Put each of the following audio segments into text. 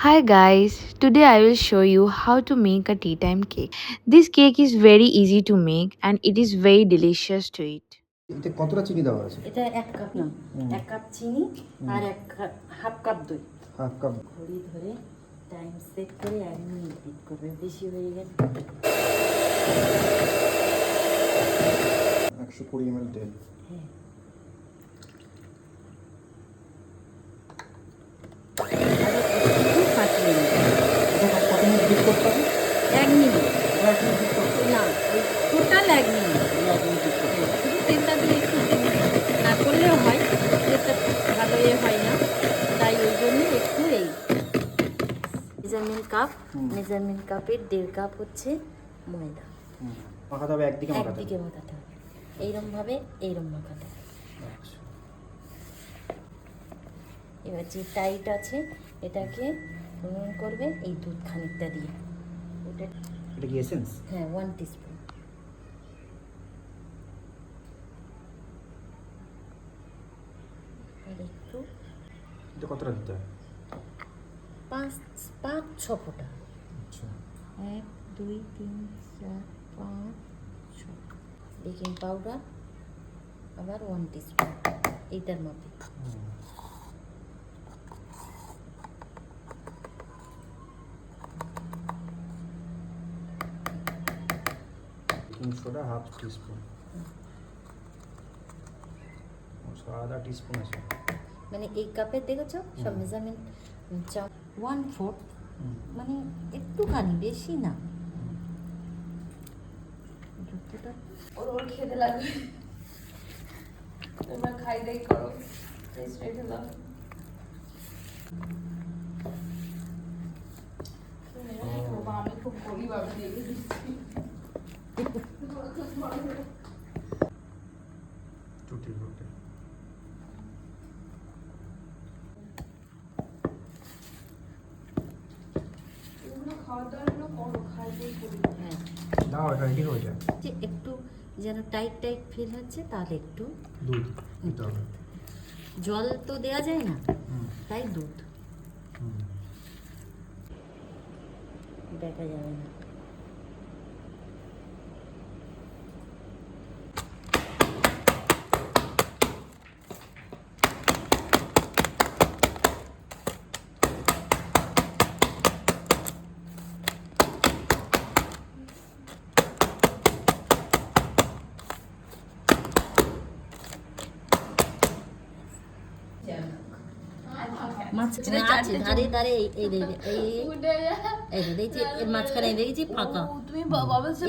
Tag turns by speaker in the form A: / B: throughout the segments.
A: Hi guys, today I will show you how to make a tea time cake. This cake is very easy to make and it is very delicious to eat.
B: এতে কতটা চিনি দেওয়া আছে?
C: এটা 1 cup না, 1 cup চিনি আর half cup দই।
B: Half cup.
C: ঘড়ি ধরে টাইম সেট করে 1 মিনিট বিট করবে, বেশি হয়ে গেলে
B: 120 ml তেল।
C: হ্যাঁ, ফাটিয়ে নেবে।
B: এটা কত মিনিট বিট করতে হবে?
C: 1 মিনিট
B: 1 মিনিট বিট করতে হবে।
C: না, ওই টোটাল 1 মিনিট।
B: 1 মিনিট বিট করতে হবে।
C: শুধু তেলটা দিয়ে একটু না করলেও হয়, তেলটা ভালো হয় না, তাই ওই জন্য একটু এই মেজারমেন্ট কাপের 1.5 কাপ হচ্ছে ময়দা।
B: মাখাতে হবে একদিকে মাখাতে হবে।
C: একদিকে মাখাতে হবে, এইরমভাবে মাখাতে হবে।
B: আচ্ছা।
C: এবার যে টাইট আছে এটাকে নুন করবে এই দুধ খানিকটা দিয়ে। ওটা
B: এটা কি এসেন্স?
C: হ্যাঁ, 1 টিস্পুন। আর একটু
B: এটা কতটা দিতে হয়?
C: 5-6 ফোঁটা।
B: আচ্ছা।
C: 1 2 3 4 5 6। বেকিং পাউডার আবার 1 টিস্পুন, এইটার মাপে।
B: Baking soda half teaspoon. আধা টিস্পুন আছে।
C: মানে এই কাপের দেখেছো সব মেজারমেন্ট 1/4, মানে একটুখানি, বেশি না। যতটা
D: ওর খেতে লাগবে, তোমরা খাই দাই করো, টেস্ট রেখে দাও। আমি খুব গরিব, আমি রেখে দিচ্ছি।
B: টুটি ফ্রুটি।
D: এগুলো খাওয়া দাওয়াগুলো করো, খাই দাই করি।
C: হ্যাঁ,
B: দাও এটা রেডি হয়ে যায়।
C: যে একটু যেন টাইট ফিল হচ্ছে, তাহলে একটু
B: দুধ দিতে হবে।
C: জল তো দেওয়া যায় না,
B: হুম।
C: তাই দুধ
B: হুম।
C: দেখা যাবে না। মাঝখানে আছে ধারে ধারে এই যে এর মাঝখানে দেখেছি ফাঁকা,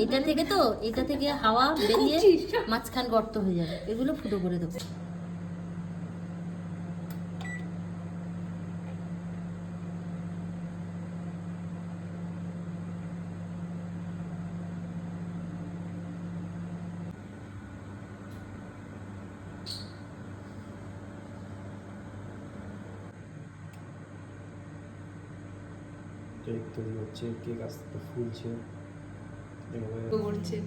C: এটা থেকে হাওয়া বেরিয়ে মাঝখান গর্ত হয়ে যাবে, এগুলো ফুটো করে দেবো।
B: কেক তৈরি হচ্ছে, কেক আস্তে আস্তে ফুলছে।
D: করছে